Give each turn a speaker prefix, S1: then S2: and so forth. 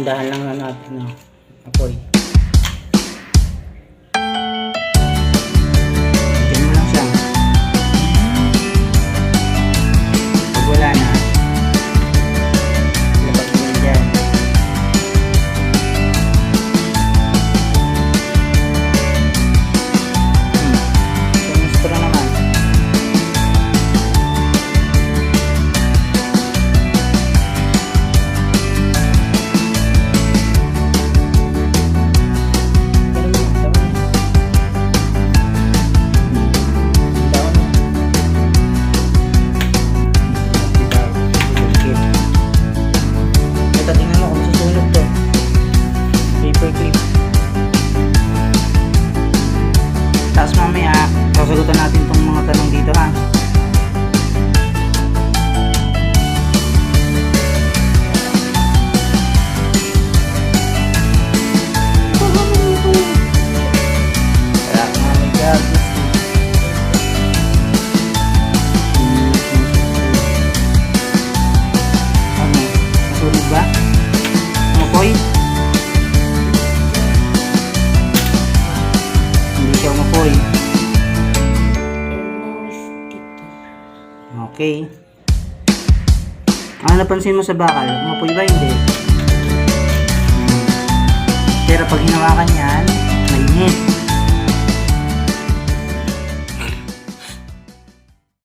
S1: dahan-dahan lang na natin, no? Apoy. Diyan mo lang siya. Pag wala na, labag mo lang dyan. Gusto na naman. Tapos mamaya, sasagutan natin itong mga tanong dito, ha? Kaya nga may gagawin. Ano? Masunog ba? Umapoy? Hindi siya umapoy. Okay. Ano napansin mo sa bakal? Umapoy ba? Hindi. Pero pag hinawakan yan, mainit.